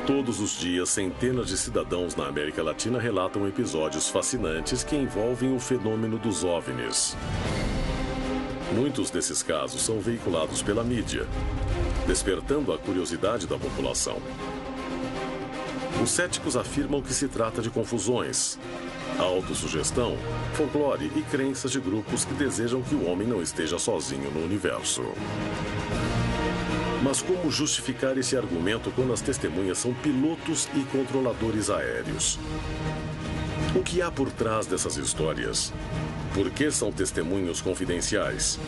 Todos os dias, centenas de cidadãos na América Latina relatam episódios fascinantes que envolvem o fenômeno dos OVNIs. Muitos desses casos são veiculados pela mídia, despertando a curiosidade da população. Os céticos afirmam que se trata de confusões, autossugestão, folclore e crenças de grupos que desejam que o homem não esteja sozinho no universo. Mas como justificar esse argumento quando as testemunhas são pilotos e controladores aéreos? O que há por trás dessas histórias? Por que são testemunhos confidenciais?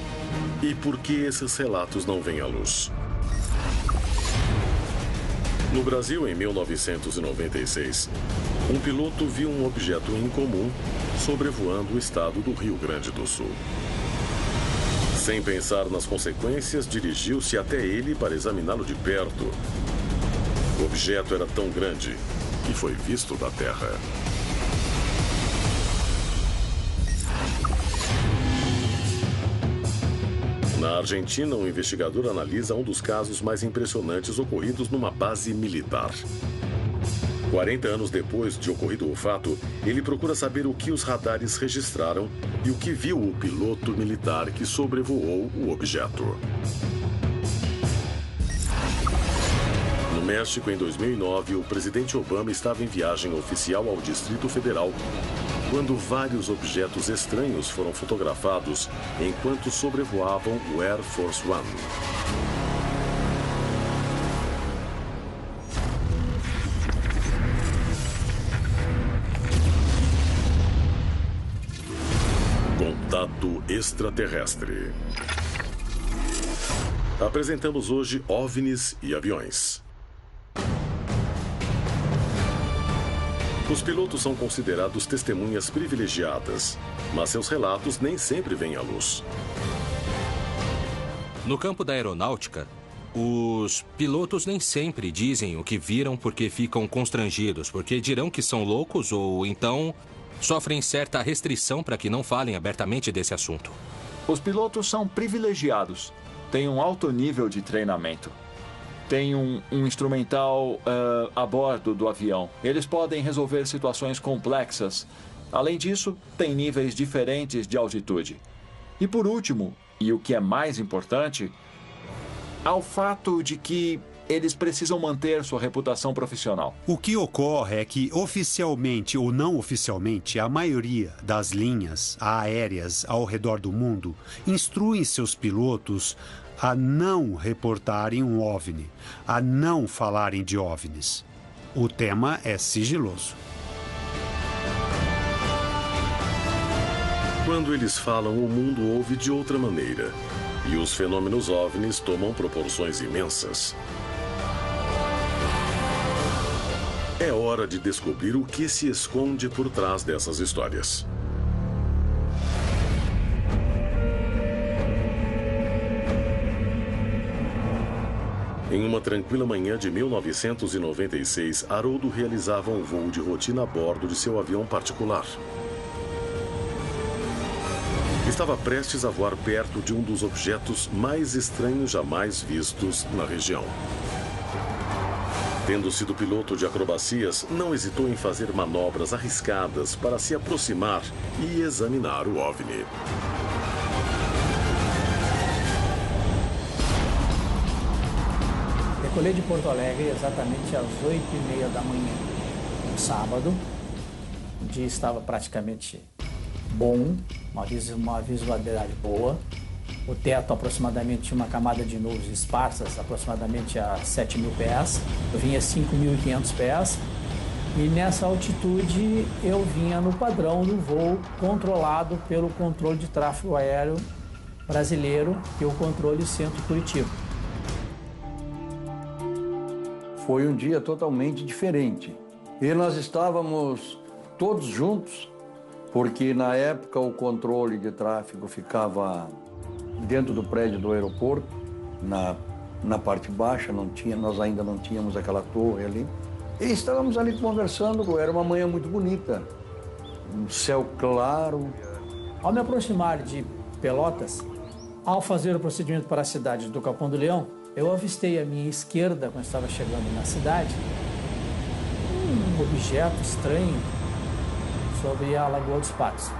E por que esses relatos não vêm à luz? No Brasil, em 1996, um piloto viu um objeto incomum sobrevoando o estado do Rio Grande do Sul. Sem pensar nas consequências, dirigiu-se até ele para examiná-lo de perto. O objeto era tão grande que foi visto da Terra. Na Argentina, um investigador analisa um dos casos mais impressionantes ocorridos numa base militar. 40 anos depois de ocorrido o fato, ele procura saber o que os radares registraram e o que viu o piloto militar que sobrevoou o objeto. No México, em 2009, o presidente Obama estava em viagem oficial ao Distrito Federal, quando vários objetos estranhos foram fotografados enquanto sobrevoavam o Air Force One. Contato extraterrestre. Apresentamos hoje OVNIs e aviões. Os pilotos são considerados testemunhas privilegiadas, mas seus relatos nem sempre vêm à luz. No campo da aeronáutica, os pilotos nem sempre dizem o que viram porque ficam constrangidos, porque dirão que são loucos ou então sofrem certa restrição para que não falem abertamente desse assunto. Os pilotos são privilegiados, têm um alto nível de treinamento. Tem um instrumental a bordo do avião. Eles podem resolver situações complexas. Além disso, tem níveis diferentes de altitude. E por último, e o que é mais importante, há o fato de que eles precisam manter sua reputação profissional. O que ocorre é que, oficialmente ou não oficialmente, a maioria das linhas aéreas ao redor do mundo instruem seus pilotos a não reportarem um OVNI, a não falarem de OVNIs. O tema é sigiloso. Quando eles falam, o mundo ouve de outra maneira. E os fenômenos OVNIs tomam proporções imensas. É hora de descobrir o que se esconde por trás dessas histórias. Em uma tranquila manhã de 1996, Haroldo realizava um voo de rotina a bordo de seu avião particular. Estava prestes a voar perto de um dos objetos mais estranhos jamais vistos na região. Tendo sido piloto de acrobacias, não hesitou em fazer manobras arriscadas para se aproximar e examinar o OVNI. Decolei de Porto Alegre exatamente às 8h30 da manhã, um sábado. O dia estava praticamente bom, uma visibilidade boa. O teto aproximadamente tinha uma camada de nuvens esparsas, aproximadamente a 7.000 pés. Eu vinha a 5.500 pés. E nessa altitude eu vinha no padrão do voo controlado pelo controle de tráfego aéreo brasileiro, que é o controle Centro Curitiba. Foi um dia totalmente diferente. E nós estávamos todos juntos, porque na época o controle de tráfego ficava dentro do prédio do aeroporto, na parte baixa, nós ainda não tínhamos aquela torre ali. E estávamos ali conversando, era uma manhã muito bonita, um céu claro. Ao me aproximar de Pelotas, ao fazer o procedimento para a cidade do Capão do Leão, eu avistei à minha esquerda, quando estava chegando na cidade, um objeto estranho sobre a Lagoa dos Patos.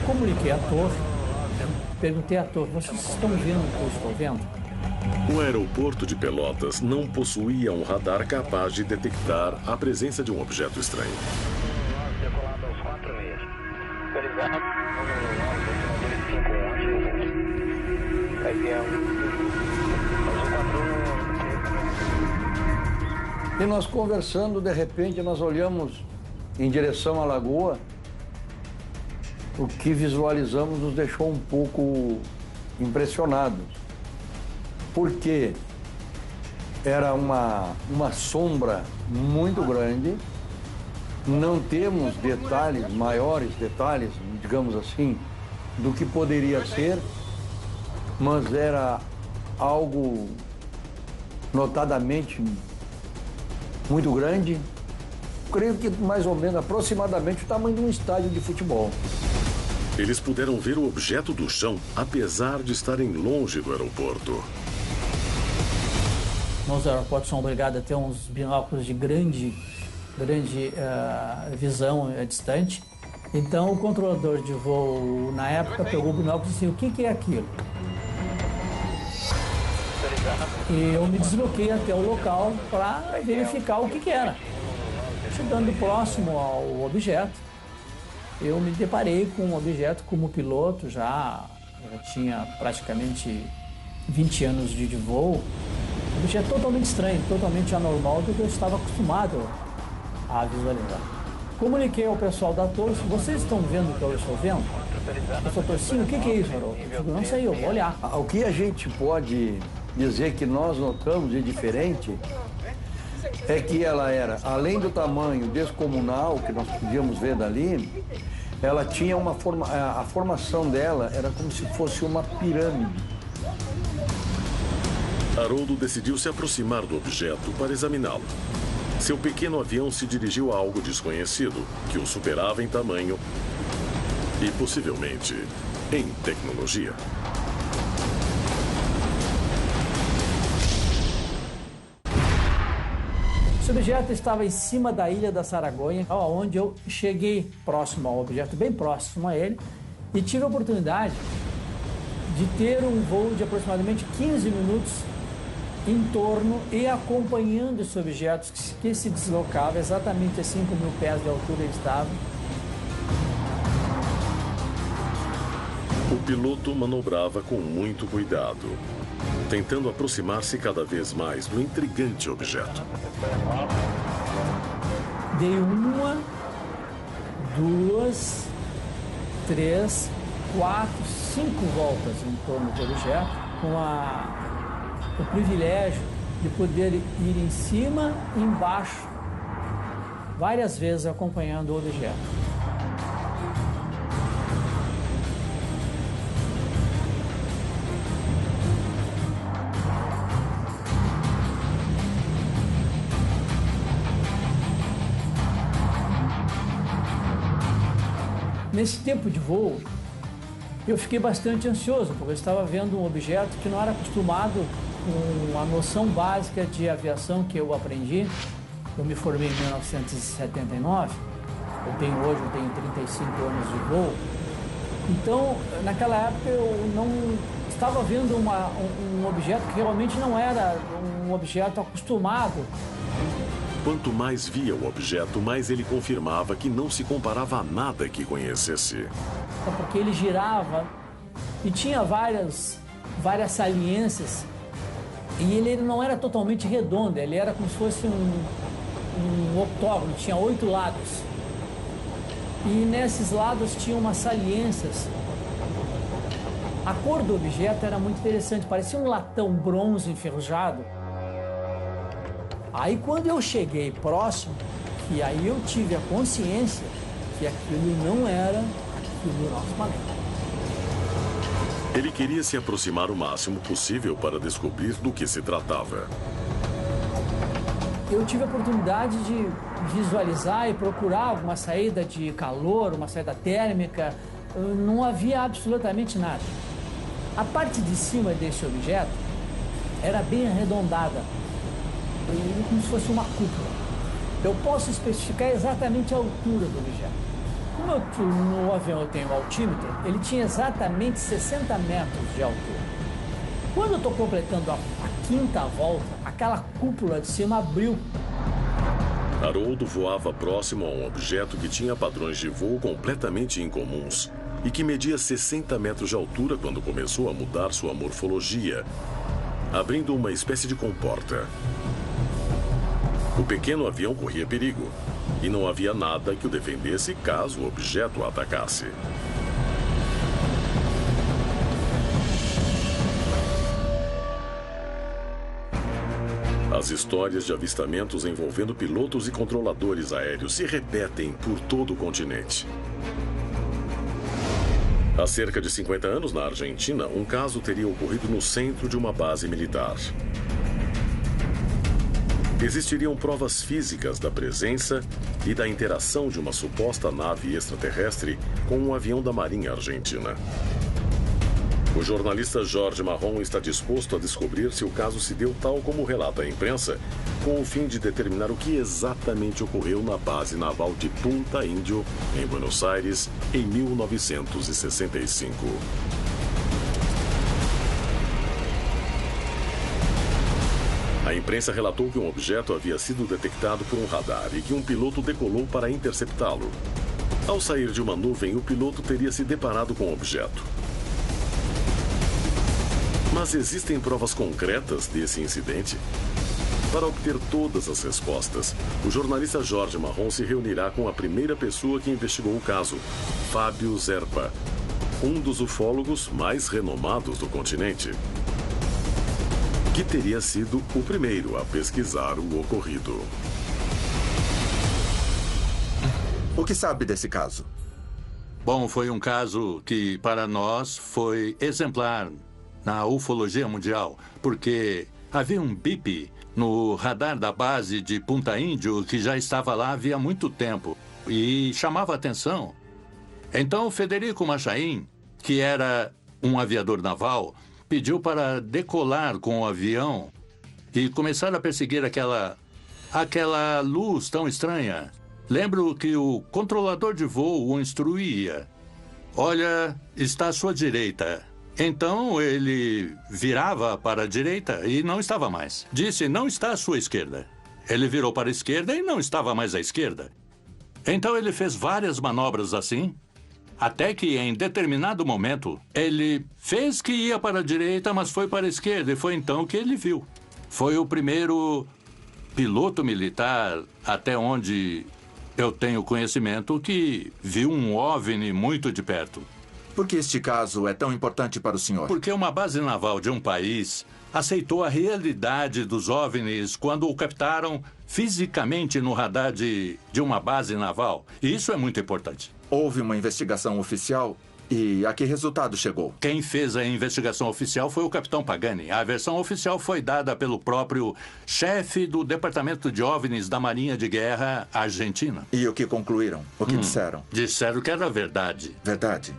Comuniquei à torre, perguntei à torre, vocês estão vendo o que eu estou vendo? O aeroporto de Pelotas não possuía um radar capaz de detectar a presença de um objeto estranho. E nós conversando, de repente, nós olhamos em direção à lagoa. O que visualizamos nos deixou um pouco impressionados. Porque era uma sombra muito grande, não temos detalhes, maiores detalhes, digamos assim, do que poderia ser, mas era algo notadamente muito grande, creio que mais ou menos, aproximadamente o tamanho de um estádio de futebol. Eles puderam ver o objeto do chão, apesar de estarem longe do aeroporto. Nos aeroportos são obrigados a ter uns binóculos de grande visão distante. Então o controlador de voo, na época, pegou o binóculo e disse, o que é aquilo? E eu me desloquei até o local para verificar o que era. Chegando próximo ao objeto, eu me deparei com um objeto como piloto, já tinha praticamente 20 anos de voo. Um objeto totalmente estranho, totalmente anormal do que eu estava acostumado a visualizar. Comuniquei ao pessoal da torre, vocês estão vendo o que eu estou vendo? O pessoal falou, sim, o que é isso, Haroldo? Eu digo, não sei, eu vou olhar. O que a gente pode dizer que nós notamos de diferente é que ela era, além do tamanho descomunal que nós podíamos ver dali, ela tinha uma a formação dela era como se fosse uma pirâmide. Haroldo decidiu se aproximar do objeto para examiná-lo. Seu pequeno avião se dirigiu a algo desconhecido, que o superava em tamanho e, possivelmente, em tecnologia. Esse objeto estava em cima da ilha da Saragonha, onde eu cheguei próximo ao objeto, bem próximo a ele, e tive a oportunidade de ter um voo de aproximadamente 15 minutos em torno e acompanhando esse objeto que se deslocava exatamente a 5.000 pés de altura ele estava. O piloto manobrava com muito cuidado, tentando aproximar-se cada vez mais do intrigante objeto. Dei 1, 2, 3, 4, 5 voltas em torno do objeto, com o privilégio de poder ir em cima e embaixo, várias vezes acompanhando o objeto. Nesse tempo de voo, eu fiquei bastante ansioso, porque eu estava vendo um objeto que não era acostumado com a noção básica de aviação que eu aprendi. Eu me formei em 1979, hoje eu tenho 35 anos de voo. Então, naquela época eu não estava vendo um objeto que realmente não era um objeto acostumado. Quanto mais via o objeto, mais ele confirmava que não se comparava a nada que conhecesse. Porque ele girava e tinha várias saliências, e ele não era totalmente redondo, ele era como se fosse um octógono, tinha 8 lados. E nesses lados tinha umas saliências. A cor do objeto era muito interessante, parecia um latão bronze enferrujado. Aí quando eu cheguei próximo, que aí eu tive a consciência que aquilo não era aquilo do nosso planeta. Ele queria se aproximar o máximo possível para descobrir do que se tratava. Eu tive a oportunidade de visualizar e procurar alguma saída de calor, uma saída térmica. Não havia absolutamente nada. A parte de cima desse objeto era bem arredondada, como se fosse uma cúpula. eu posso especificar exatamente a altura do objeto. Como no avião eu tenho o altímetro, ele tinha exatamente 60 metros de altura. Quando eu estou completando a quinta volta, aquela cúpula de cima abriu. Haroldo voava próximo a um objeto que tinha padrões de voo completamente incomuns e que media 60 metros de altura quando começou a mudar sua morfologia, abrindo uma espécie de comporta. O pequeno avião corria perigo e não havia nada que o defendesse caso o objeto o atacasse. As histórias de avistamentos envolvendo pilotos e controladores aéreos se repetem por todo o continente. Há cerca de 50 anos, na Argentina, um caso teria ocorrido no centro de uma base militar. Existiriam provas físicas da presença e da interação de uma suposta nave extraterrestre com um avião da Marinha Argentina. O jornalista Jorge Marron está disposto a descobrir se o caso se deu tal como relata a imprensa, com o fim de determinar o que exatamente ocorreu na base naval de Punta Índio, em Buenos Aires, em 1965. A imprensa relatou que um objeto havia sido detectado por um radar e que um piloto decolou para interceptá-lo. Ao sair de uma nuvem, o piloto teria se deparado com o objeto. Mas existem provas concretas desse incidente? Para obter todas as respostas, o jornalista Jorge Marron se reunirá com a primeira pessoa que investigou o caso, Fábio Zerpa, um dos ufólogos mais renomados do continente, que teria sido o primeiro a pesquisar o ocorrido. O que sabe desse caso? Bom, foi um caso que, para nós, foi exemplar na ufologia mundial, porque havia um bip no radar da base de Punta Índio que já estava lá havia muito tempo e chamava a atenção. Então, Federico Machain, que era um aviador naval, pediu para decolar com o avião e começar a perseguir aquela luz tão estranha. Lembro que o controlador de voo o instruía. Olha, está à sua direita. Então ele virava para a direita e não estava mais. Disse, não está à sua esquerda. Ele virou para a esquerda e não estava mais à esquerda. Então ele fez várias manobras assim, até que em determinado momento ele fez que ia para a direita, mas foi para a esquerda e foi então que ele viu. Foi o primeiro piloto militar, até onde eu tenho conhecimento, que viu um OVNI muito de perto. Por que este caso é tão importante para o senhor? Porque uma base naval de um país aceitou a realidade dos OVNIs quando o captaram fisicamente no radar de uma base naval. E isso é muito importante. Houve uma investigação oficial e a que resultado chegou? Quem fez a investigação oficial foi o capitão Pagani. A versão oficial foi dada pelo próprio chefe do Departamento de OVNIs da Marinha de Guerra Argentina. E o que concluíram? O que disseram? Disseram que era verdade. Verdade?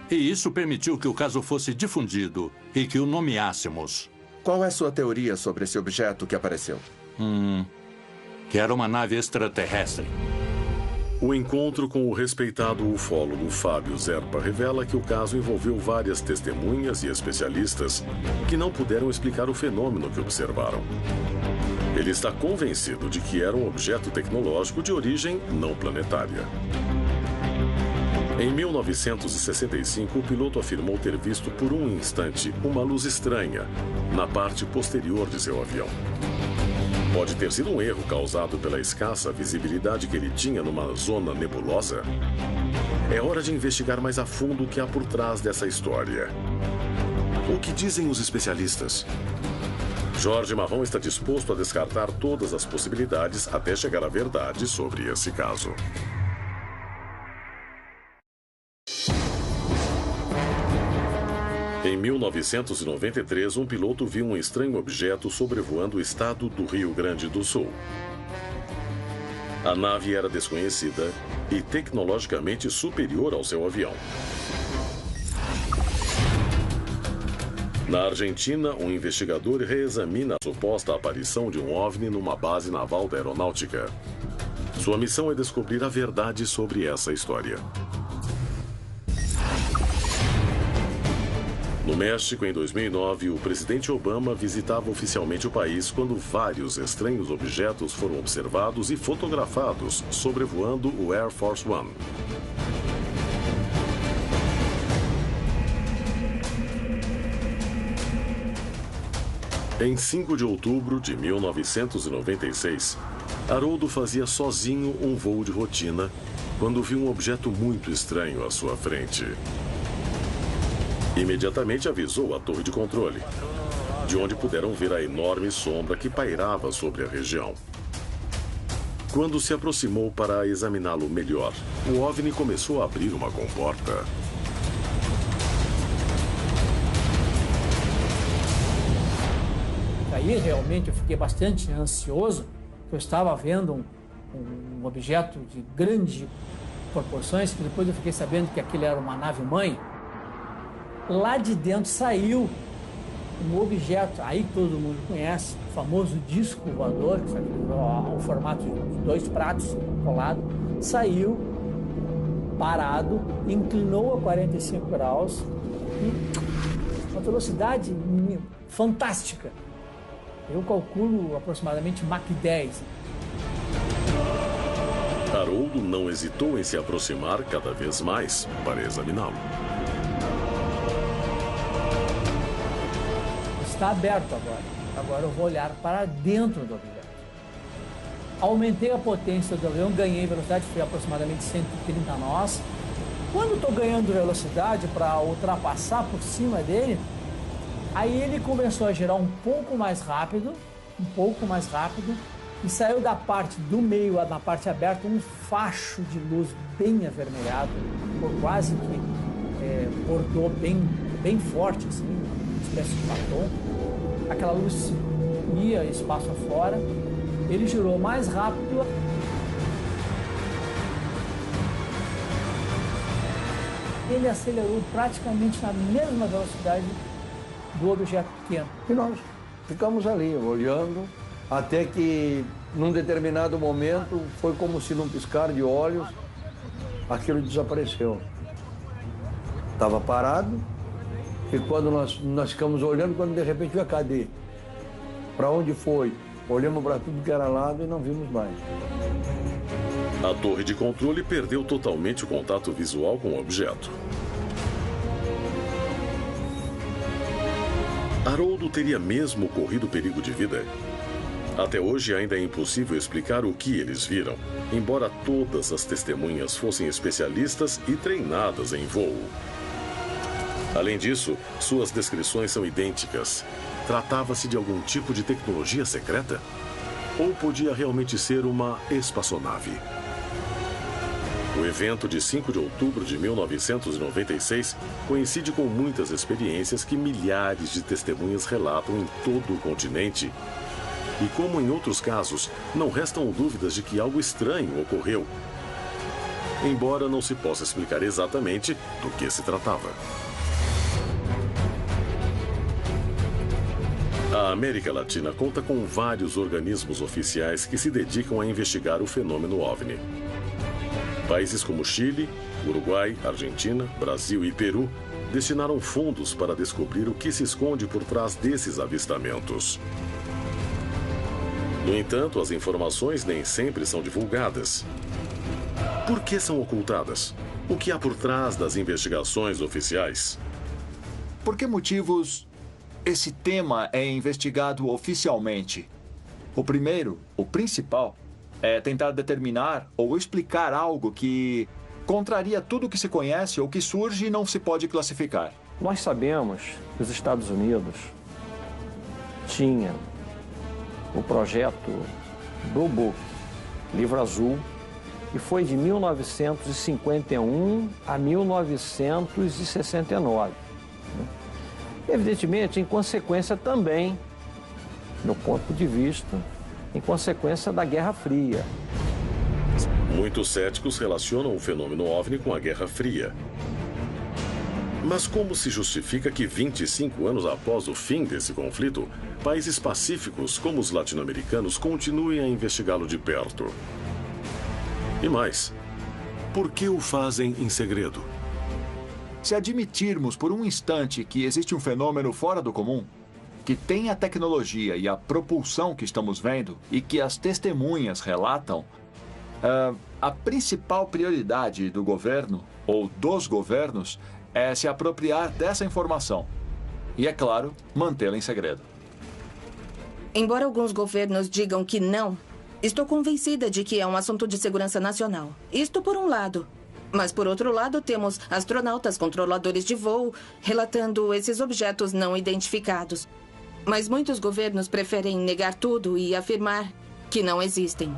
E isso permitiu que o caso fosse difundido e que o nomeássemos. Qual é sua teoria sobre esse objeto que apareceu? Que era uma nave extraterrestre. O encontro com o respeitado ufólogo Fábio Zerpa revela que o caso envolveu várias testemunhas e especialistas que não puderam explicar o fenômeno que observaram. Ele está convencido de que era um objeto tecnológico de origem não planetária. Em 1965, o piloto afirmou ter visto por um instante uma luz estranha na parte posterior de seu avião. Pode ter sido um erro causado pela escassa visibilidade que ele tinha numa zona nebulosa? É hora de investigar mais a fundo o que há por trás dessa história. O que dizem os especialistas? Jorge Marron está disposto a descartar todas as possibilidades até chegar à verdade sobre esse caso. Em 1993, um piloto viu um estranho objeto sobrevoando o estado do Rio Grande do Sul. A nave era desconhecida e tecnologicamente superior ao seu avião. Na Argentina, um investigador reexamina a suposta aparição de um OVNI numa base naval da aeronáutica. Sua missão é descobrir a verdade sobre essa história. No México, em 2009, o presidente Obama visitava oficialmente o país quando vários estranhos objetos foram observados e fotografados sobrevoando o Air Force One. Em 5 de outubro de 1996, Haroldo fazia sozinho um voo de rotina quando viu um objeto muito estranho à sua frente. Imediatamente avisou a torre de controle, de onde puderam ver a enorme sombra que pairava sobre a região. Quando se aproximou para examiná-lo melhor, o OVNI começou a abrir uma comporta. Aí realmente eu fiquei bastante ansioso, porque eu estava vendo um objeto de grandes proporções, que depois eu fiquei sabendo que aquele era uma nave-mãe. Lá de dentro saiu um objeto, aí todo mundo conhece, o famoso disco voador, que sabe, o formato de 2 pratos colados, saiu parado, inclinou a 45 graus e uma velocidade fantástica. Eu calculo aproximadamente Mach 10. Haroldo não hesitou em se aproximar cada vez mais para examiná-lo. Está aberto agora. Agora eu vou olhar para dentro do objeto. Aumentei a potência do avião, ganhei velocidade, foi aproximadamente 130 nós. Quando estou ganhando velocidade para ultrapassar por cima dele, aí ele começou a girar um pouco mais rápido, e saiu da parte do meio, na parte aberta, um facho de luz bem avermelhado, quase que bordou bem forte, assim, uma espécie de batom. Aquela luz ia espaço afora, ele girou mais rápido. Ele acelerou praticamente na mesma velocidade do objeto pequeno. E nós ficamos ali, olhando, até que, num determinado momento, foi como se num piscar de olhos, aquilo desapareceu. Estava parado, e quando nós ficamos olhando, quando de repente veio, cadê? Para onde foi? Olhamos para tudo que era lado e não vimos mais. A torre de controle perdeu totalmente o contato visual com o objeto. Haroldo teria mesmo corrido perigo de vida? Até hoje ainda é impossível explicar o que eles viram, embora todas as testemunhas fossem especialistas e treinadas em voo. Além disso, suas descrições são idênticas. Tratava-se de algum tipo de tecnologia secreta? Ou podia realmente ser uma espaçonave? O evento de 5 de outubro de 1996 coincide com muitas experiências que milhares de testemunhas relatam em todo o continente. E como em outros casos, não restam dúvidas de que algo estranho ocorreu, embora não se possa explicar exatamente do que se tratava. A América Latina conta com vários organismos oficiais que se dedicam a investigar o fenômeno OVNI. Países como Chile, Uruguai, Argentina, Brasil e Peru destinaram fundos para descobrir o que se esconde por trás desses avistamentos. No entanto, as informações nem sempre são divulgadas. Por que são ocultadas? O que há por trás das investigações oficiais? Por que motivos esse tema é investigado oficialmente? O primeiro, o principal, é tentar determinar ou explicar algo que contraria tudo que se conhece ou que surge e não se pode classificar. Nós sabemos que os Estados Unidos tinha o projeto Blue Book, Livro Azul, que foi de 1951 a 1969. Evidentemente, em consequência também, no ponto de vista, em consequência da Guerra Fria. Muitos céticos relacionam o fenômeno OVNI com a Guerra Fria. Mas como se justifica que 25 anos após o fim desse conflito, países pacíficos como os latino-americanos continuem a investigá-lo de perto? E mais, por que o fazem em segredo? Se admitirmos por um instante que existe um fenômeno fora do comum, que tem a tecnologia e a propulsão que estamos vendo e que as testemunhas relatam, a principal prioridade do governo, ou dos governos, é se apropriar dessa informação. E, é claro, mantê-la em segredo. Embora alguns governos digam que não, estou convencida de que é um assunto de segurança nacional. Isto por um lado. Mas, por outro lado, temos astronautas controladores de voo relatando esses objetos não identificados. Mas muitos governos preferem negar tudo e afirmar que não existem.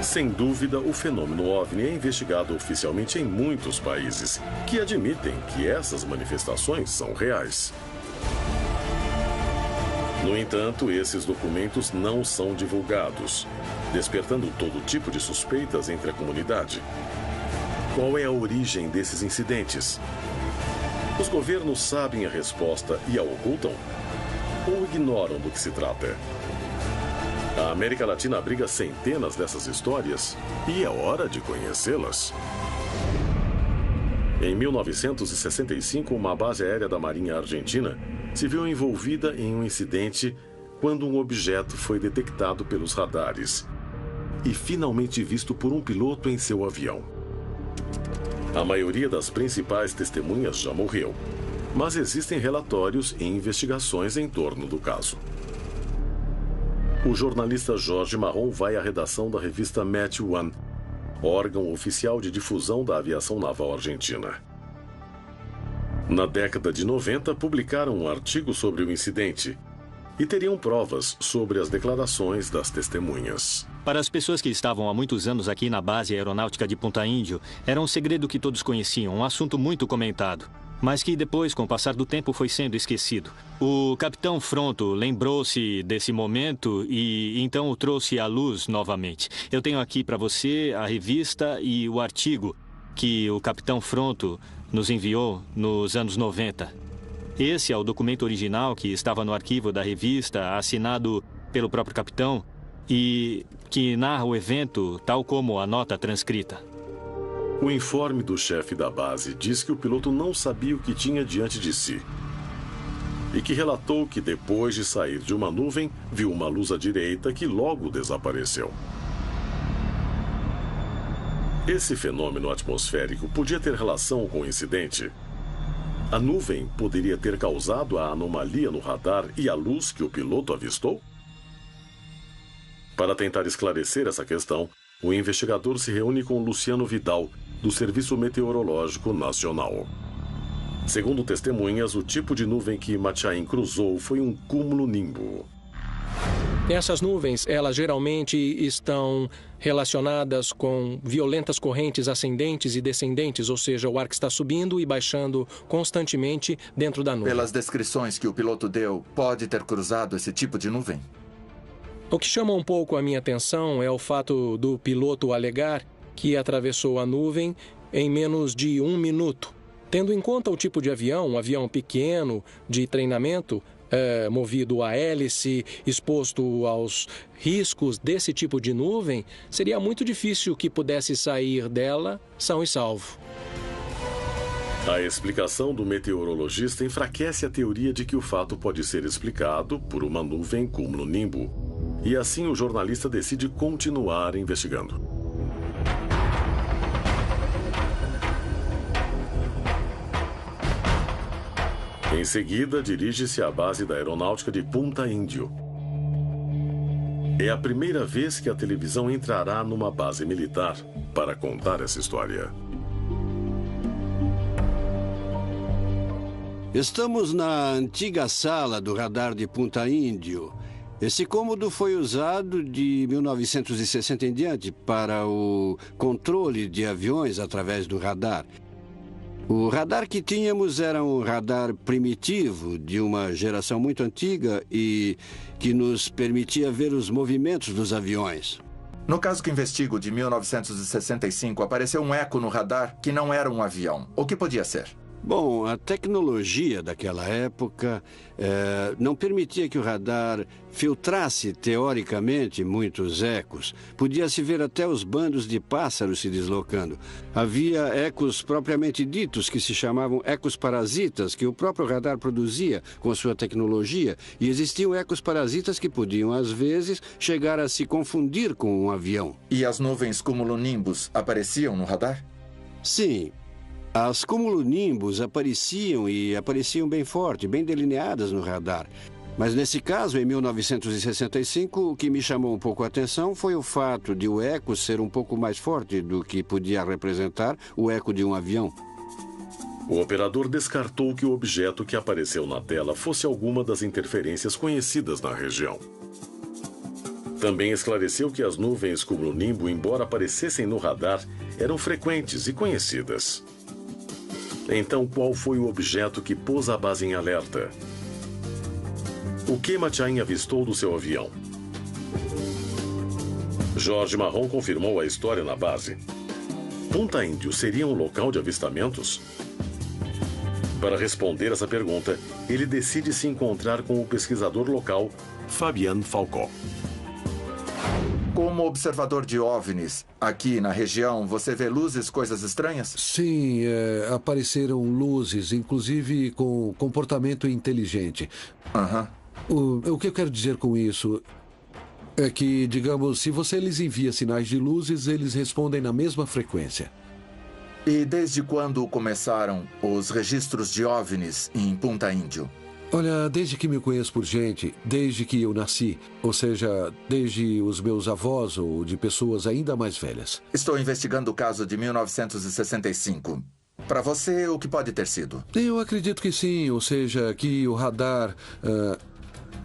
Sem dúvida, o fenômeno OVNI é investigado oficialmente em muitos países, que admitem que essas manifestações são reais. No entanto, esses documentos não são divulgados, despertando todo tipo de suspeitas entre a comunidade. Qual é a origem desses incidentes? Os governos sabem a resposta e a ocultam? Ou ignoram do que se trata? A América Latina abriga centenas dessas histórias e é hora de conhecê-las. Em 1965, uma base aérea da Marinha Argentina se viu envolvida em um incidente quando um objeto foi detectado pelos radares e finalmente visto por um piloto em seu avião. A maioria das principais testemunhas já morreu, mas existem relatórios e investigações em torno do caso. O jornalista Jorge Marrom vai à redação da revista Match One, órgão oficial de difusão da aviação naval argentina. Na década de 90, publicaram um artigo sobre o incidente e teriam provas sobre as declarações das testemunhas. Para as pessoas que estavam há muitos anos aqui na base aeronáutica de Punta Índio, era um segredo que todos conheciam, um assunto muito comentado, mas que depois, com o passar do tempo, foi sendo esquecido. O capitão Fronto lembrou-se desse momento e então o trouxe à luz novamente. Eu tenho aqui para você a revista e o artigo que o capitão Fronto nos enviou nos anos 90. Esse é o documento original que estava no arquivo da revista, assinado pelo próprio capitão, e que narra o evento tal como a nota transcrita. O informe do chefe da base diz que o piloto não sabia o que tinha diante de si e que relatou que depois de sair de uma nuvem, viu uma luz à direita que logo desapareceu. Esse fenômeno atmosférico podia ter relação com o incidente. A nuvem poderia ter causado a anomalia no radar e a luz que o piloto avistou? Para tentar esclarecer essa questão, o investigador se reúne com Luciano Vidal, do Serviço Meteorológico Nacional. Segundo testemunhas, o tipo de nuvem que Machain cruzou foi um cúmulo-nimbo. Essas nuvens, elas geralmente estão relacionadas com violentas correntes ascendentes e descendentes, ou seja, o ar que está subindo e baixando constantemente dentro da nuvem. Pelas descrições que o piloto deu, pode ter cruzado esse tipo de nuvem? O que chama um pouco a minha atenção é o fato do piloto alegar que atravessou a nuvem em menos de 1 minuto. Tendo em conta o tipo de avião, um avião pequeno, de treinamento, movido a hélice, exposto aos riscos desse tipo de nuvem, seria muito difícil que pudesse sair dela são e salvo. A explicação do meteorologista enfraquece a teoria de que o fato pode ser explicado por uma nuvem cúmulo-nimbo. E assim o jornalista decide continuar investigando. Em seguida, dirige-se à base da aeronáutica de Punta Índio. É a primeira vez que a televisão entrará numa base militar para contar essa história. Estamos na antiga sala do radar de Punta Índio. Esse cômodo foi usado de 1960 em diante para o controle de aviões através do radar. O radar que tínhamos era um radar primitivo, de uma geração muito antiga e que nos permitia ver os movimentos dos aviões. No caso que investigo, de 1965, apareceu um eco no radar que não era um avião. O que podia ser? Bom, a tecnologia daquela época não permitia que o radar filtrasse, teoricamente, muitos ecos. Podia-se ver até os bandos de pássaros se deslocando. Havia ecos propriamente ditos, que se chamavam ecos parasitas, que o próprio radar produzia com sua tecnologia. E existiam ecos parasitas que podiam, às vezes, chegar a se confundir com um avião. E as nuvens cumulonimbus apareciam no radar? Sim. As cumulonimbus apareciam e apareciam bem forte, bem delineadas no radar. Mas nesse caso, em 1965, o que me chamou um pouco a atenção foi o fato de o eco ser um pouco mais forte do que podia representar o eco de um avião. O operador descartou que o objeto que apareceu na tela fosse alguma das interferências conhecidas na região. Também esclareceu que as nuvens cumulonimbo, embora aparecessem no radar, eram frequentes e conhecidas. Então, qual foi o objeto que pôs a base em alerta? O que Matyain avistou do seu avião? Jorge Marron confirmou a história na base. Punta Índio seria um local de avistamentos? Para responder essa pergunta, ele decide se encontrar com o pesquisador local, Fabien Falcó. Como observador de OVNIs, aqui na região, você vê luzes, coisas estranhas? Sim, apareceram luzes, inclusive com comportamento inteligente. O que eu quero dizer com isso é que, digamos, se você lhes envia sinais de luzes, eles respondem na mesma frequência. E desde quando começaram os registros de OVNIs em Punta Índio? Olha, desde que me conheço por gente, desde que eu nasci, ou seja, desde os meus avós ou de pessoas ainda mais velhas. Estou investigando o caso de 1965. Para você, o que pode ter sido? Eu acredito que sim, ou seja, que o radar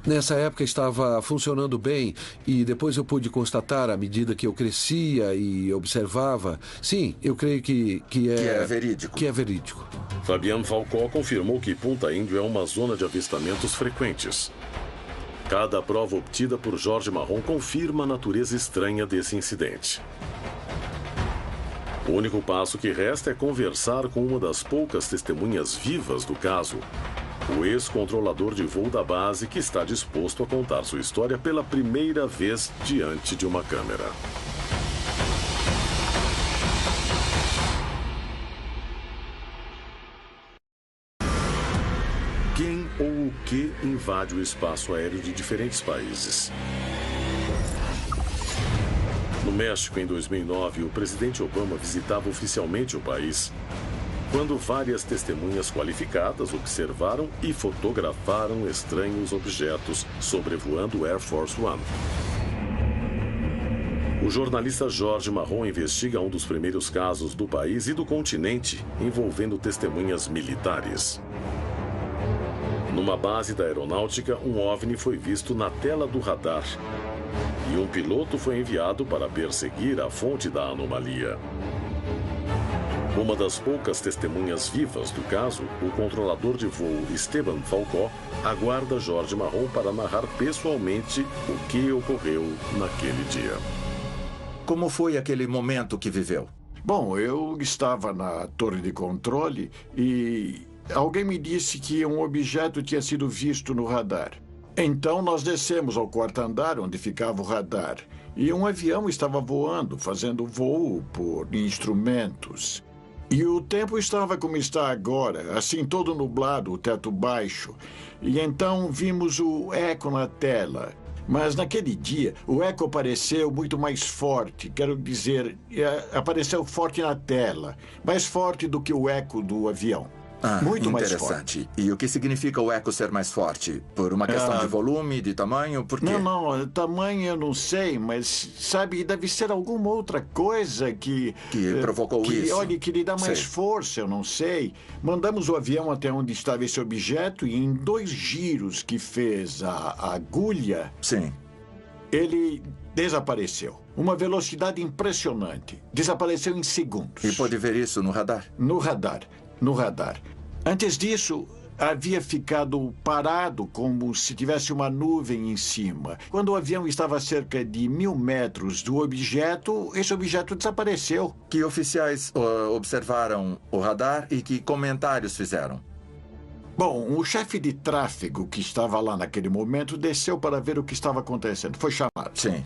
nessa época estava funcionando bem e depois eu pude constatar à medida que eu crescia e observava. Sim, eu creio que é verídico. Que é verídico. Fabien Falcó confirmou que Punta Índio é uma zona de avistamentos frequentes. Cada prova obtida por Jorge Marron confirma a natureza estranha desse incidente. O único passo que resta é conversar com uma das poucas testemunhas vivas do caso, o ex-controlador de voo da base, que está disposto a contar sua história pela primeira vez diante de uma câmera. Quem ou o que invade o espaço aéreo de diferentes países? No México, em 2009, o presidente Obama visitava oficialmente o país, quando várias testemunhas qualificadas observaram e fotografaram estranhos objetos sobrevoando o Air Force One. O jornalista Jorge Marron investiga um dos primeiros casos do país e do continente envolvendo testemunhas militares. Numa base da aeronáutica, um OVNI foi visto na tela do radar e um piloto foi enviado para perseguir a fonte da anomalia. Uma das poucas testemunhas vivas do caso, o controlador de voo Esteban Falcó, aguarda Jorge Marron para narrar pessoalmente o que ocorreu naquele dia. Como foi aquele momento que viveu? Bom, eu estava na torre de controle e alguém me disse que um objeto tinha sido visto no radar. Então nós descemos ao quarto andar, onde ficava o radar, e um avião estava voando, fazendo voo por instrumentos. E o tempo estava como está agora, assim todo nublado, o teto baixo. E então vimos o eco na tela. Mas naquele dia, o eco apareceu muito mais forte. Quero dizer, apareceu forte na tela. Mais forte do que o eco do avião. Muito mais forte. Interessante. E o que significa o eco ser mais forte? Por uma questão de volume, de tamanho? Por quê? Não, tamanho eu não sei, mas, sabe, deve ser alguma outra coisa que provocou isso. Olha, que lhe dá mais força, eu não sei. Mandamos o avião até onde estava esse objeto e em 2 giros que fez a agulha... Sim. Ele desapareceu. Uma velocidade impressionante. Desapareceu em segundos. E pôde ver isso no radar? No radar. Antes disso, havia ficado parado como se tivesse uma nuvem em cima. Quando o avião estava a cerca de 1000 metros do objeto, esse objeto desapareceu. Que oficiais observaram o radar e que comentários fizeram? Bom, o chefe de tráfego que estava lá naquele momento desceu para ver o que estava acontecendo. Foi chamado. Sim.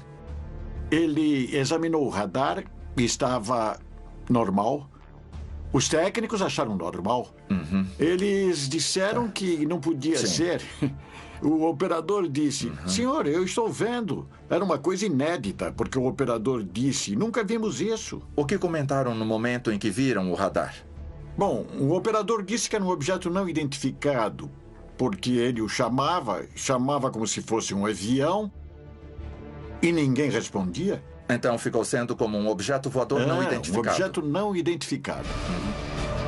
Ele examinou o radar e estava normal. Os técnicos acharam normal. Uhum. Eles disseram que não podia ser. O operador disse, senhor, eu estou vendo. Era uma coisa inédita, porque o operador disse, nunca vimos isso. O que comentaram no momento em que viram o radar? Bom, o operador disse que era um objeto não identificado, porque ele o chamava como se fosse um avião, e ninguém respondia. Então ficou sendo como um objeto voador não identificado. Um objeto não identificado.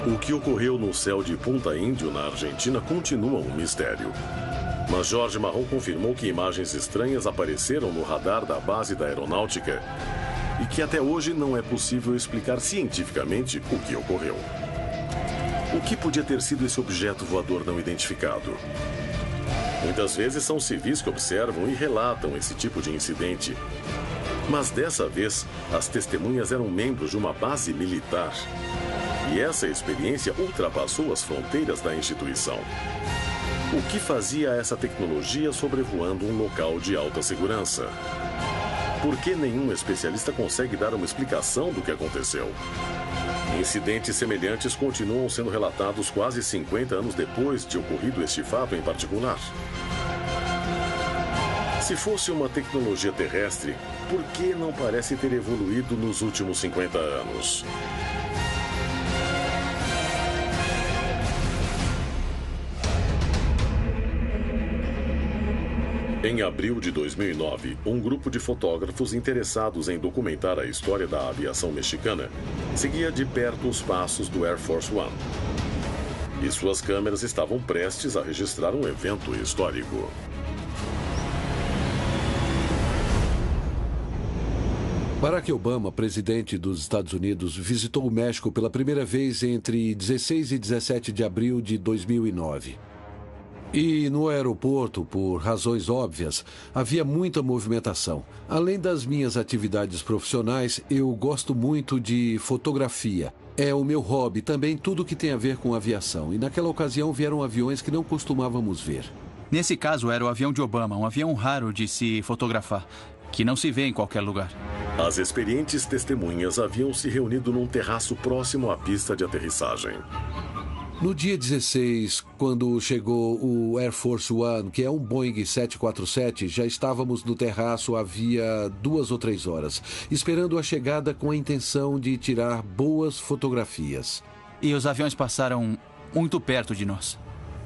O que ocorreu no céu de Punta Índio, na Argentina, continua um mistério. Mas Jorge Marrone confirmou que imagens estranhas apareceram no radar da base da aeronáutica e que até hoje não é possível explicar cientificamente o que ocorreu. O que podia ter sido esse objeto voador não identificado? Muitas vezes são civis que observam e relatam esse tipo de incidente. Mas dessa vez, as testemunhas eram membros de uma base militar. E essa experiência ultrapassou as fronteiras da instituição. O que fazia essa tecnologia sobrevoando um local de alta segurança? Por que nenhum especialista consegue dar uma explicação do que aconteceu? Incidentes semelhantes continuam sendo relatados quase 50 anos depois de ocorrido este fato em particular. Se fosse uma tecnologia terrestre, por que não parece ter evoluído nos últimos 50 anos? Em abril de 2009, um grupo de fotógrafos interessados em documentar a história da aviação mexicana seguia de perto os passos do Air Force One. E suas câmeras estavam prestes a registrar um evento histórico. Barack Obama, presidente dos Estados Unidos, visitou o México pela primeira vez entre 16 e 17 de abril de 2009. E no aeroporto, por razões óbvias, havia muita movimentação. Além das minhas atividades profissionais, eu gosto muito de fotografia. É o meu hobby, também tudo que tem a ver com aviação. E naquela ocasião vieram aviões que não costumávamos ver. Nesse caso, era o avião de Obama, um avião raro de se fotografar, que não se vê em qualquer lugar. As experientes testemunhas haviam se reunido num terraço próximo à pista de aterrissagem. No dia 16, quando chegou o Air Force One, que é um Boeing 747, já estávamos no terraço havia 2 ou 3 horas, esperando a chegada com a intenção de tirar boas fotografias. E os aviões passaram muito perto de nós.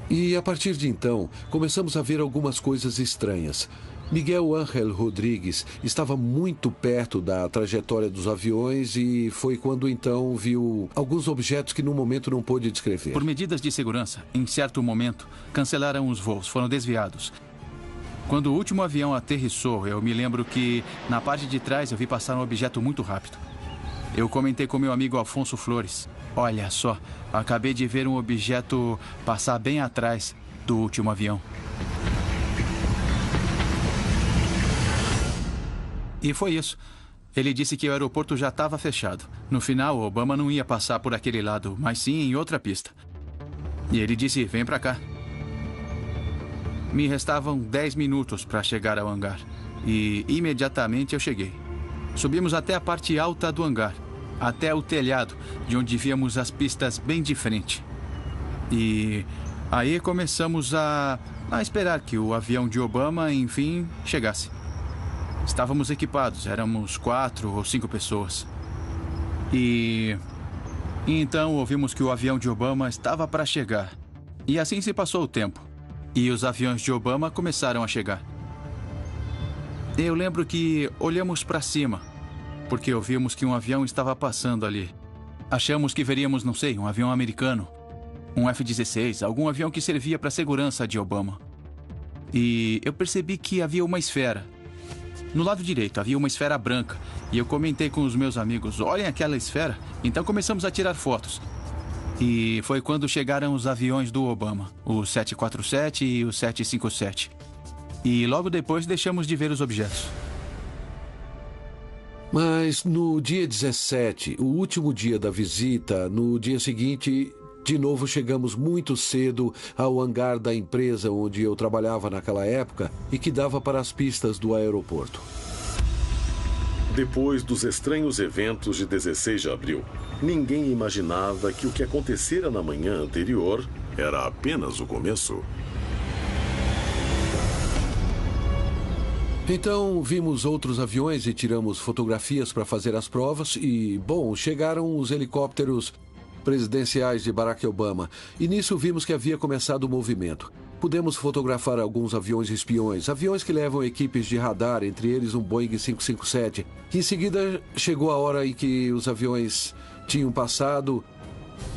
E a partir de então, começamos a ver algumas coisas estranhas. Miguel Ángel Rodrigues estava muito perto da trajetória dos aviões e foi quando então viu alguns objetos que no momento não pôde descrever. Por medidas de segurança, em certo momento, cancelaram os voos, foram desviados. Quando o último avião aterrissou, eu me lembro que na parte de trás eu vi passar um objeto muito rápido. Eu comentei com meu amigo Alfonso Flores. Olha só, acabei de ver um objeto passar bem atrás do último avião. E foi isso. Ele disse que o aeroporto já estava fechado. No final, Obama não ia passar por aquele lado, mas sim em outra pista. E ele disse, vem pra cá. Me restavam 10 minutos para chegar ao hangar. E imediatamente eu cheguei. Subimos até a parte alta do hangar, até o telhado, de onde víamos as pistas bem de frente. E aí começamos a esperar que o avião de Obama, enfim, chegasse. Estávamos equipados, éramos 4 ou 5 pessoas. E então ouvimos que o avião de Obama estava para chegar. E assim se passou o tempo. E os aviões de Obama começaram a chegar. Eu lembro que olhamos para cima, porque ouvimos que um avião estava passando ali. Achamos que veríamos, não sei, um avião americano, um F-16, algum avião que servia para a segurança de Obama. E eu percebi que havia uma esfera. No lado direito havia uma esfera branca. E eu comentei com os meus amigos, olhem aquela esfera. Então começamos a tirar fotos. E foi quando chegaram os aviões do Obama, o 747 e o 757. E logo depois deixamos de ver os objetos. Mas no dia 17, o último dia da visita, no dia seguinte, de novo chegamos muito cedo ao hangar da empresa onde eu trabalhava naquela época e que dava para as pistas do aeroporto. Depois dos estranhos eventos de 16 de abril, ninguém imaginava que o que acontecera na manhã anterior era apenas o começo. Então, vimos outros aviões e tiramos fotografias para fazer as provas e, bom, chegaram os helicópteros presidenciais de Barack Obama. E nisso vimos que havia começado o movimento. Pudemos fotografar alguns aviões espiões, aviões que levam equipes de radar, entre eles um Boeing 557. Em seguida, chegou a hora em que os aviões tinham passado,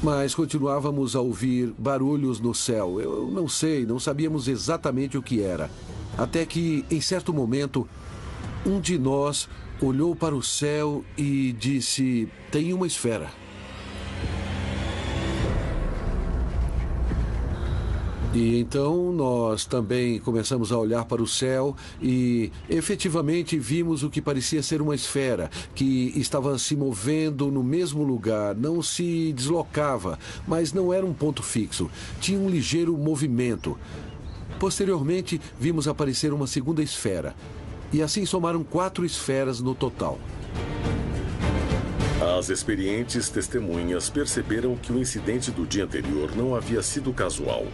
mas continuávamos a ouvir barulhos no céu. Eu não sei, não sabíamos exatamente o que era. Até que, em certo momento, um de nós olhou para o céu e disse: "Tem uma esfera." E então nós também começamos a olhar para o céu e efetivamente vimos o que parecia ser uma esfera que estava se movendo no mesmo lugar, não se deslocava, mas não era um ponto fixo, tinha um ligeiro movimento. Posteriormente, vimos aparecer uma segunda esfera. E assim somaram 4 esferas no total. As experientes testemunhas perceberam que o incidente do dia anterior não havia sido casual.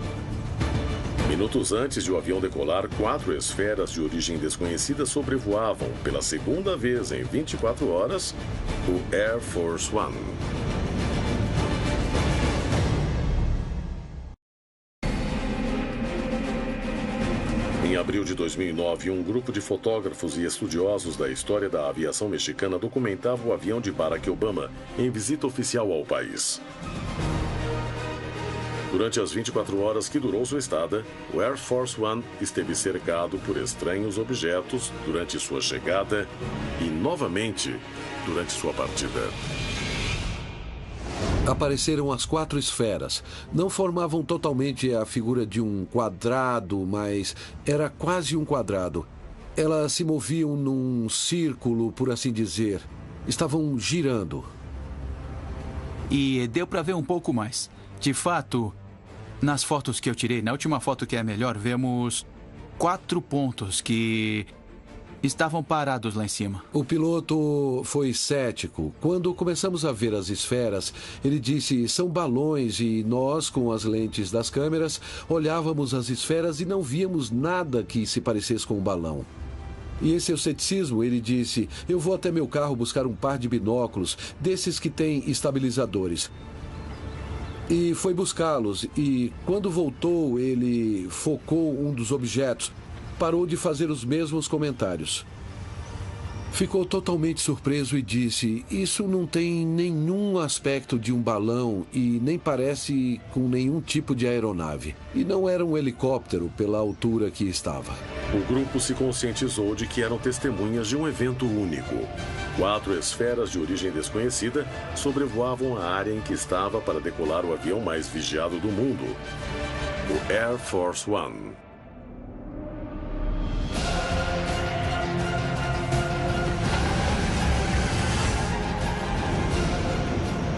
Minutos antes de o avião decolar, 4 esferas de origem desconhecida sobrevoavam, pela segunda vez em 24 horas, o Air Force One. Em abril de 2009, um grupo de fotógrafos e estudiosos da história da aviação mexicana documentava o avião de Barack Obama em visita oficial ao país. Durante as 24 horas que durou sua estada, o Air Force One esteve cercado por estranhos objetos durante sua chegada e, novamente, durante sua partida. Apareceram as 4 esferas. Não formavam totalmente a figura de um quadrado, mas era quase um quadrado. Elas se moviam num círculo, por assim dizer. Estavam girando. E deu para ver um pouco mais. De fato, nas fotos que eu tirei, na última foto que é a melhor, vemos 4 pontos que estavam parados lá em cima. O piloto foi cético. Quando começamos a ver as esferas, ele disse: "São balões", e nós, com as lentes das câmeras, olhávamos as esferas e não víamos nada que se parecesse com um balão. E em seu ceticismo, ele disse: "Eu vou até meu carro buscar um par de binóculos, desses que têm estabilizadores." E foi buscá-los, e quando voltou, ele focou um dos objetos. Parou de fazer os mesmos comentários. Ficou totalmente surpreso e disse: "Isso não tem nenhum aspecto de um balão e nem parece com nenhum tipo de aeronave. E não era um helicóptero pela altura que estava." O grupo se conscientizou de que eram testemunhas de um evento único. 4 esferas de origem desconhecida sobrevoavam a área em que estava para decolar o avião mais vigiado do mundo, o Air Force One.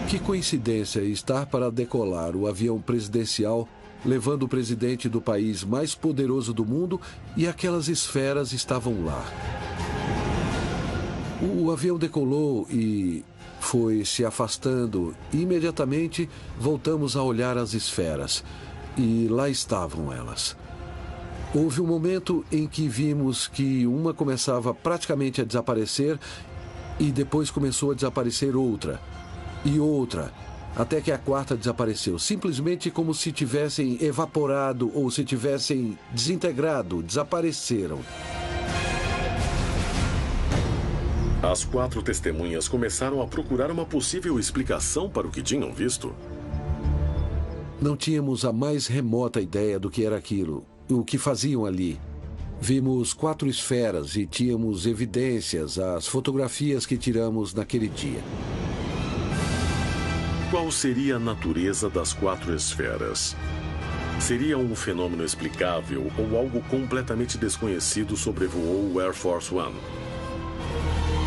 Que coincidência estar para decolar o avião presidencial, levando o presidente do país mais poderoso do mundo, e aquelas esferas estavam lá. O avião decolou e foi se afastando. E imediatamente voltamos a olhar as esferas. E lá estavam elas. Houve um momento em que vimos que uma começava praticamente a desaparecer e depois começou a desaparecer outra. E outra, até que a 4ª desapareceu, simplesmente como se tivessem evaporado ou se tivessem desintegrado, desapareceram. As 4 testemunhas começaram a procurar uma possível explicação para o que tinham visto. Não tínhamos a mais remota ideia do que era aquilo, o que faziam ali. Vimos 4 esferas e tínhamos evidências, as fotografias que tiramos naquele dia. Qual seria a natureza das 4 esferas? Seria um fenômeno explicável ou algo completamente desconhecido sobrevoou o Air Force One?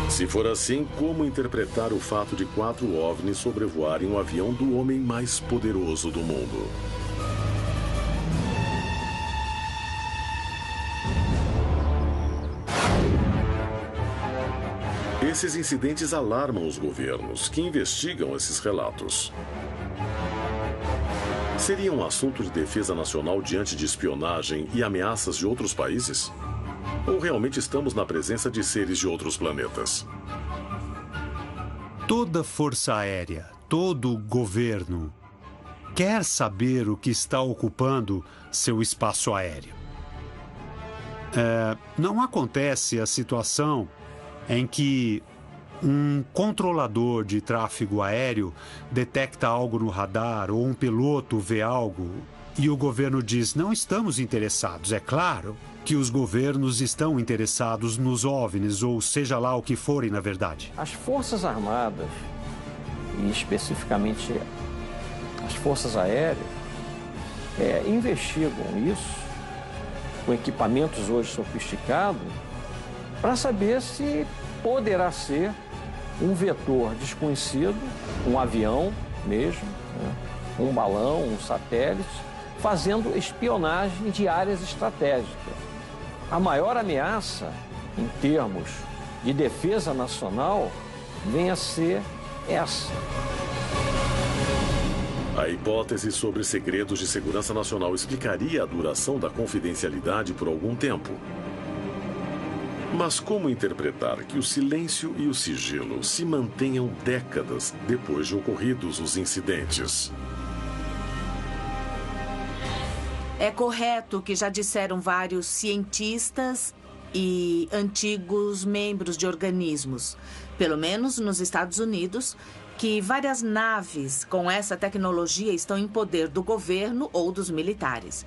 Se for assim, como interpretar o fato de 4 OVNIs sobrevoarem o avião do homem mais poderoso do mundo? Esses incidentes alarmam os governos que investigam esses relatos. Seria um assunto de defesa nacional diante de espionagem e ameaças de outros países? Ou realmente estamos na presença de seres de outros planetas? Toda força aérea, todo governo quer saber o que está ocupando seu espaço aéreo. Não acontece a situação em que um controlador de tráfego aéreo detecta algo no radar ou um piloto vê algo e o governo diz: não estamos interessados. É claro que os governos estão interessados nos OVNIs, ou seja lá o que forem, na verdade. As Forças Armadas, e especificamente as Forças Aéreas, investigam isso com equipamentos hoje sofisticados para saber se poderá ser um vetor desconhecido, um avião mesmo, né? Um balão, um satélite, fazendo espionagem de áreas estratégicas. A maior ameaça, em termos de defesa nacional, vem a ser essa. A hipótese sobre segredos de segurança nacional explicaria a duração da confidencialidade por algum tempo. Mas como interpretar que o silêncio e o sigilo se mantenham décadas depois de ocorridos os incidentes? É correto que já disseram vários cientistas e antigos membros de organismos, pelo menos nos Estados Unidos, que várias naves com essa tecnologia estão em poder do governo ou dos militares.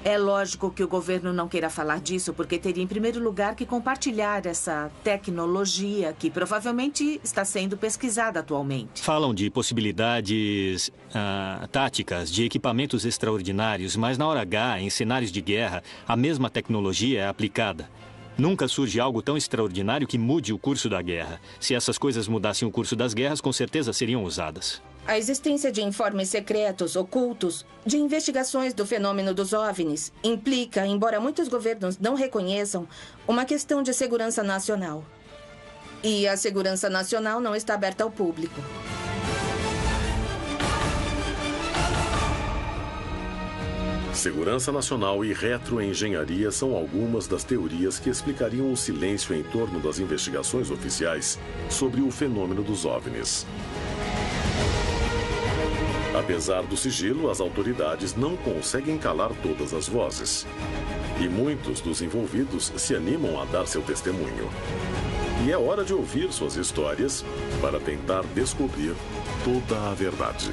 É lógico que o governo não queira falar disso, porque teria, em primeiro lugar, que compartilhar essa tecnologia que provavelmente está sendo pesquisada atualmente. Falam de possibilidades táticas, de equipamentos extraordinários, mas na hora H, em cenários de guerra, a mesma tecnologia é aplicada. Nunca surge algo tão extraordinário que mude o curso da guerra. Se essas coisas mudassem o curso das guerras, com certeza seriam usadas. A existência de informes secretos, ocultos, de investigações do fenômeno dos OVNIs implica, embora muitos governos não reconheçam, uma questão de segurança nacional. E a segurança nacional não está aberta ao público. Segurança nacional e retroengenharia são algumas das teorias que explicariam o silêncio em torno das investigações oficiais sobre o fenômeno dos OVNIs. Apesar do sigilo, as autoridades não conseguem calar todas as vozes. E muitos dos envolvidos se animam a dar seu testemunho. E é hora de ouvir suas histórias para tentar descobrir toda a verdade.